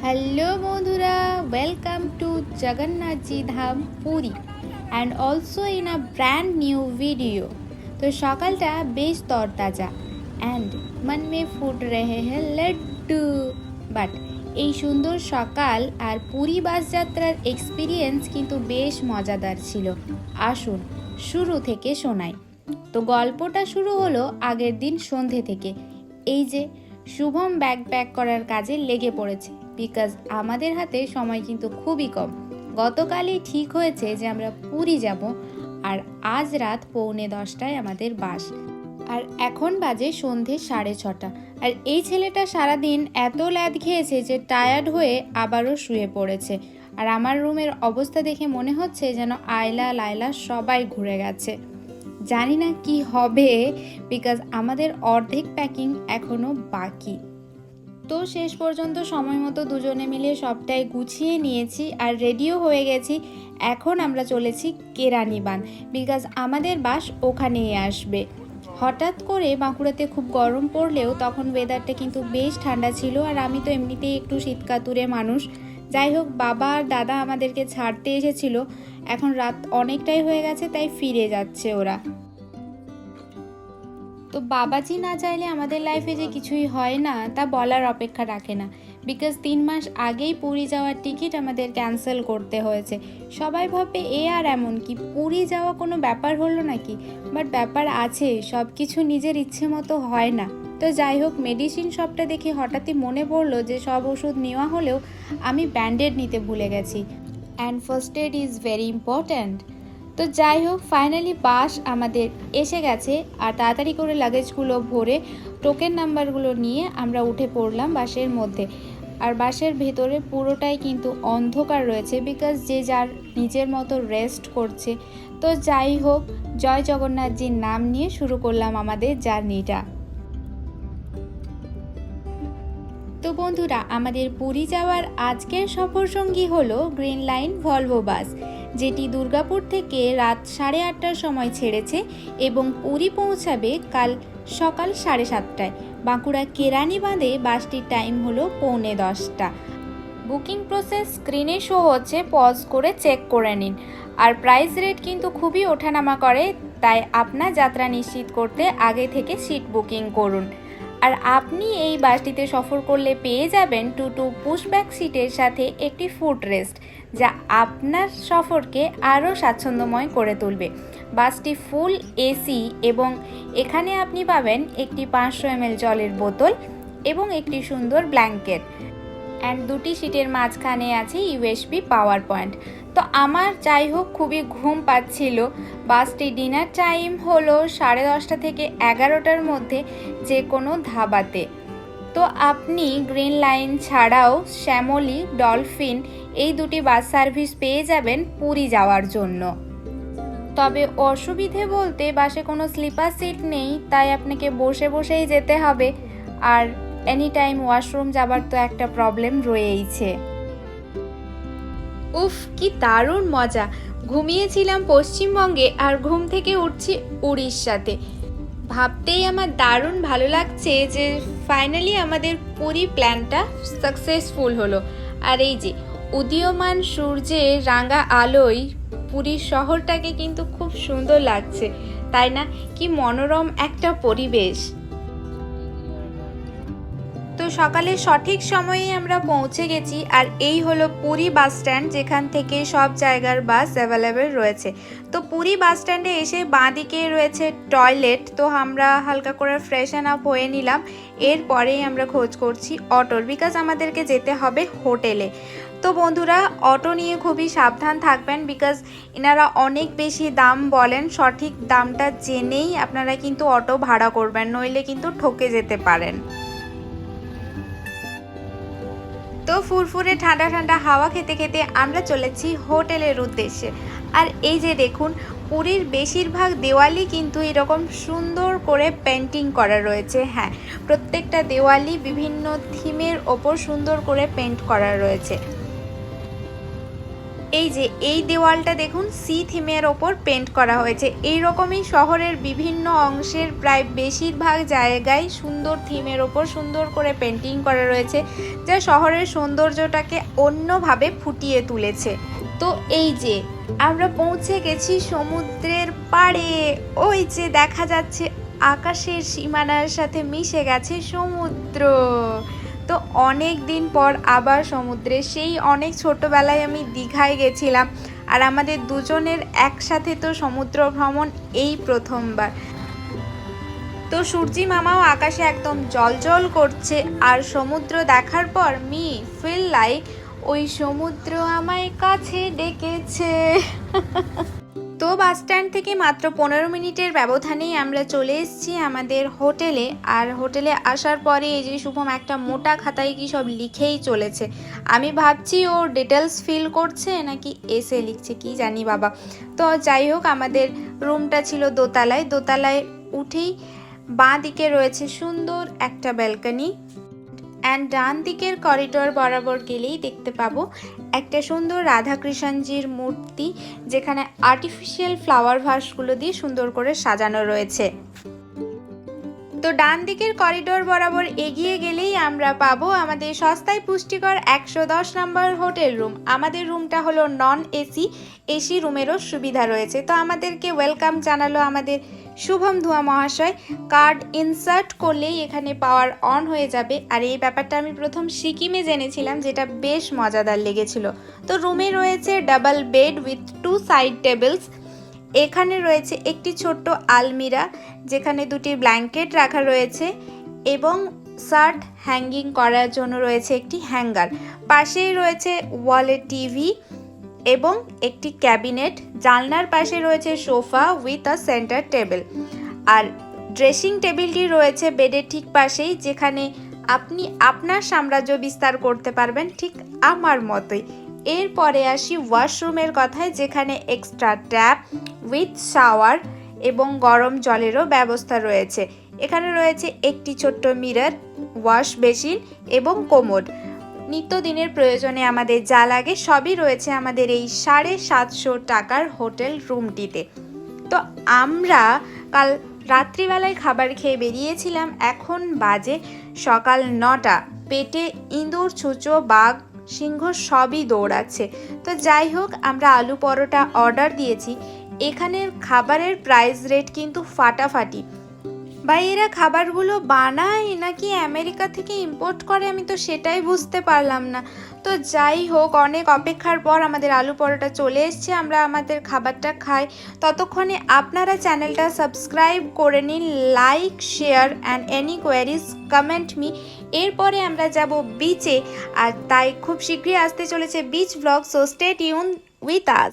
Hello বন্ধুরা, welcome to Jagannathji Dham Puri and also in a brand new video. তো সকালটা বেশ তরতাজা অ্যান্ড মন মে ফুট রহে হ্যাঁ লাড্ডু। বাট এই সুন্দর সকাল আর পুরী বাস যাত্রার এক্সপিরিয়েন্স কিন্তু বেশ মজাদার ছিল। আসুন শুরু থেকে শোনাই। তো গল্পটা শুরু হলো আগের দিন সন্ধে থেকে। এই যে শুভম ব্যাগ প্যাক করার কাজে লেগে পড়েছে, বিকজ আমাদের হাতে সময় কিন্তু খুবই কম। গতকালই ঠিক হয়েছে যে আমরা পুরী যাব, আর আজ রাত 9:45 আমাদের বাস, আর এখন বাজে সন্ধে 6:30। আর এই ছেলেটা সারাদিন এত ল্যাদ খেয়েছে যে টায়ার্ড হয়ে আবারও শুয়ে পড়েছে। আর আমার রুমের অবস্থা দেখে মনে হচ্ছে যেন আয়লা লায়লা সবাই ঘুরে গেছে। জানি না কি হবে, বিকজ আমাদের অর্ধেক প্যাকিং এখনো বাকি। তো শেষ পর্যন্ত সময় মতো দুজনে মিলে সবটাই গুছিয়ে নিয়েছি আর রেডিও হয়ে গেছি। এখন আমরা চলেছি কেরানীবান, বিকজ আমাদের বাস ওখানেই আসবে। হঠাৎ করে বাঁকুড়াতে খুব গরম পড়লেও তখন ওয়েদারটা কিন্তু বেশ ঠান্ডা ছিল, আর আমি তো এমনিতেই একটু শীতকাতুরে মানুষ। যাই হোক, বাবা আর দাদা আমাদেরকে ছাড়তে এসেছিল। এখন রাত অনেকটাই হয়ে গেছে, তাই ফিরে যাচ্ছে ওরা। তো বাবাজি না চাইলে আমাদের লাইফে যে কিছুই হয় না তা বলার অপেক্ষা রাখে না, বিকজ 3 মাস আগেই পুরী যাওয়ার টিকিট আমাদের ক্যান্সেল করতে হয়েছে। সবাই ভাবে এ আর এমন কি, পুরী যাওয়া কোনো ব্যাপার হলো নাকি? বাট ব্যাপার আছে, সব কিছু নিজের ইচ্ছে মতো হয় না। তো যাই হোক, মেডিসিন শপটা দেখে হঠাৎই মনে পড়লো যে সব ওষুধ নেওয়া হলেও আমি ব্যান্ডেড নিতে ভুলে গেছি, and first Ed is very important. তো যাই হোক, ফাইনালি বাস আমাদের এসে গেছে, আর তাড়াতাড়ি করে লাগেজগুলো ভরে টোকেন নাম্বারগুলো নিয়ে আমরা উঠে পড়লাম বাসের মধ্যে। আর বাসের ভেতরে পুরোটাই কিন্তু অন্ধকার রয়েছে, বিকজ যে যার নিজের মতো রেস্ট করছে। তো যাই হোক, জয় জগন্নাথজির নাম নিয়ে শুরু করলাম আমাদের জার্নিটা। তো বন্ধুরা, আমাদের পুরী যাওয়ার আজকের সফরসঙ্গী হলো গ্রিন লাইন ভলভো বাস, যেটি দুর্গাপুর থেকে রাত 8:30টার সময় ছেড়েছে এবং পুরী পৌঁছাবে কাল সকাল 7:30টায়। বাঁকুড়া কেরানীবাঁধে বাসটির টাইম হলো 9:45। বুকিং প্রসেস স্ক্রিনে শো হচ্ছে, পজ করে চেক করে নিন। আর প্রাইস রেট কিন্তু খুবই ওঠানামা করে, তাই আপনার যাত্রা নিশ্চিত করতে আগে থেকে সিট বুকিং করুন। আর আপনি এই বাসটিতে সফর করলে পেয়ে যাবেন 2 পুশব্যাক সিটের সাথে একটি ফুট রেস্ট, যা আপনার সফরকে আরও স্বাচ্ছন্দ্যময় করে তুলবে। বাসটি ফুল এসি এবং এখানে আপনি পাবেন একটি 500 ml জলের বোতল এবং একটি সুন্দর ব্ল্যাঙ্কেট, অ্যান্ড 2টি সিটের মাঝখানে আছে ইউএসবি পাওয়ার পয়েন্ট। তো আমার যাই হোক খুবই ঘুম পাচ্ছিল। বাসটি ডিনার টাইম হলো 10:30 থেকে 11টার মধ্যে যে কোনো ধাবাতে। তো আপনি গ্রিন লাইন ছাড়াও শ্যামলী, ডলফিন এই 2টি বাস সার্ভিস পেয়ে যাবেন পুরী যাওয়ার জন্য। তবে অসুবিধে বলতে বাসে কোনো স্লিপার সিট নেই, তাই আপনাকে বসে বসেই যেতে হবে। আর এনি টাইম ওয়াশরুম যাবার তো একটা প্রবলেম রয়েইছে। উফ, কি দারুণ মজা! ঘুমিয়েছিলাম পশ্চিমবঙ্গে আর ঘুম থেকে উঠছি উড়িষ্যাতে। ভাবতেই আমার দারুণ ভালো লাগছে যে ফাইনালি আমাদের পুরী প্ল্যানটা সাকসেসফুল হলো। আর এই যে উদীয়মান সূর্যের রাঙা আলোয় পুরীর শহরটাকে কিন্তু খুব সুন্দর লাগছে, তাই না? কি মনোরম একটা পরিবেশ। তো সকালে সঠিক সময়ে আমরা পৌঁছে গেছি, আর এই হলো পুরী বাস স্ট্যান্ড, যেখান থেকে সব জায়গার বাস অ্যাভেলেবেল রয়েছে। তো পুরী বাস স্ট্যান্ডে এসে বাঁদিকে রয়েছে টয়লেট, তো আমরা হালকা করে ফ্রেশন আপ হয়ে নিলাম। এরপরেই আমরা খোঁজ করছি অটোর, বিকজ আমাদেরকে যেতে হবে হোটেলে। তো বন্ধুরা, অটো নিয়ে খুবই সাবধান থাকবেন, বিকজ এনারা অনেক বেশি দাম বলেন। সঠিক দামটা জেনেই আপনারা কিন্তু অটো ভাড়া করবেন, নইলে কিন্তু ঠকে যেতে পারেন। তো ফুরফুরে ঠান্ডা ঠান্ডা হাওয়া খেতে খেতে আমরা চলেছি হোটেলের উদ্দেশ্যে। আর এই যে দেখুন, পুরীর বেশিরভাগ দেওয়ালই কিন্তু এরকম সুন্দর করে পেন্টিং করা রয়েছে। হ্যাঁ, প্রত্যেকটা দেওয়ালই বিভিন্ন থিমের ওপর সুন্দর করে পেন্ট করা রয়েছে। এই যে এই দেওয়ালটা দেখুন সি থিমের ওপর পেন্ট করা হয়েছে। এই রকমই শহরের বিভিন্ন অংশের প্রায় বেশিরভাগ জায়গায় সুন্দর থিমের ওপর সুন্দর করে পেন্টিং করা রয়েছে, যা শহরের সৌন্দর্যটাকে অন্যভাবে ফুটিয়ে তুলেছে। তো এই যে আমরা পৌঁছে গেছি সমুদ্রের পাড়ে। ওই যে দেখা যাচ্ছে আকাশের সীমানার সাথে মিশে গেছে সমুদ্র। তো অনেক দিন পর আবার সমুদ্রে, সেই অনেক ছোটবেলায় আমি দীঘায় গেছিলাম, আর আমাদের দুজনের একসাথে তো সমুদ্র ভ্রমণ এই প্রথমবার। তো সূর্যি মামাও আকাশে একদম জলজল করছে, আর সমুদ্র দেখার পর মি ফিল লাইক ওই সমুদ্র আমায় কাছে ডেকেছে। তো বাস স্ট্যান্ড থেকে মাত্র 15 মিনিটের ব্যবধানেই আমরা চলে এসেছি আমাদের হোটেলে। আর হোটেলে আসার পরে এই যে শুভম একটা মোটা খাতায় কি সব লিখেই চলেছে। আমি ভাবছি ও ডিটেলস ফিল করছে নাকি এসে লিখছে, কি জানি বাবা। তো যাই হোক, আমাদের রুমটা ছিল দোতলায়। দোতলায় উঠেই বাঁ দিকে রয়েছে সুন্দর একটা ব্যালকনি, অ্যান্ড ডান দিকের করিডোর বরাবর গেলেই দেখতে পাবো একটা সুন্দর রাধাকৃষ্ণজির মূর্তি, যেখানে আর্টিফিশিয়াল ফ্লাওয়ার ভাসগুলো দিয়ে সুন্দর করে সাজানো রয়েছে। তো ডান দিকের করিডোর বরাবর এগিয়ে গেলেই আমরা পাবো আমাদের সস্তায় পুষ্টিকর 110 নম্বর হোটেল রুম। আমাদের রুমটা হলো নন এসি, এসি রুমেরও সুবিধা রয়েছে। তো আমাদেরকে ওয়েলকাম জানালো আমাদের শুভম ধুয়া মহাশয়। কার্ড ইনসার্ট করলেই এখানে পাওয়ার অন হয়ে যাবে। আর এই ব্যাপারটা আমি প্রথম সিকিমে জেনেছিলাম, যেটা বেশ মজাদার লেগেছিল। তো রুমে রয়েছে double bed with 2 side tables. এখানে রয়েছে একটি ছোট্ট আলমিরা, যেখানে 2টি ব্ল্যাঙ্কেট রাখা রয়েছে, এবং শার্ট হ্যাঙ্গিং করার জন্য রয়েছে একটি হ্যাঙ্গার। পাশেই রয়েছে ওয়ালে টিভি এবং একটি ক্যাবিনেট। জানলার পাশে রয়েছে sofa with a centre table. আর ড্রেসিং টেবিলটি রয়েছে বেডের ঠিক পাশেই, যেখানে আপনি আপনার সাম্রাজ্য বিস্তার করতে পারবেন, ঠিক আমার মতোই। এরপরে আসি ওয়াশরুমের কথায়, যেখানে এক্সট্রা ট্যাপ উইথ শাওয়ার এবং গরম জলেরও ব্যবস্থা রয়েছে। এখানে রয়েছে একটি ছোট্ট মিরর, ওয়াশ বেসিন এবং কোমোড। নিত্যদিনের প্রয়োজনে আমাদের যা লাগে সবই রয়েছে আমাদের এই 750 টাকার হোটেল রুমটিতে। তো আমরা কাল রাত্রিবেলায় খাবার খেয়ে বেরিয়েছিলাম, এখন বাজে সকাল 9টা। পেটে ইঁদুর, ছুঁচো, বাঘ, সিংহ সবই দৌড়াচ্ছে। তো যাই হোক, আমরা আলু পরোটা অর্ডার দিয়েছি। এখানের খাবারের প্রাইস রেট কিন্তু ফাটাফাটি। ভাই, এরা খাবারগুলো বানায় নাকি আমেরিকা থেকে ইম্পোর্ট করে, আমি তো সেটাই বুঝতে পারলাম না। তো যাই হোক, অনেক অপেক্ষার পর আমাদের আলু পরোটা চলে এসছে। আমরা আমাদের খাবারটা খাই। ততক্ষণে আপনারা চ্যানেলটা সাবস্ক্রাইব করে নিন, like, share and any queries comment me. এরপরে আমরা যাব বিচে, আর তাই খুব শীঘ্রই আসতে চলেছে beach blog. So stay tune with us.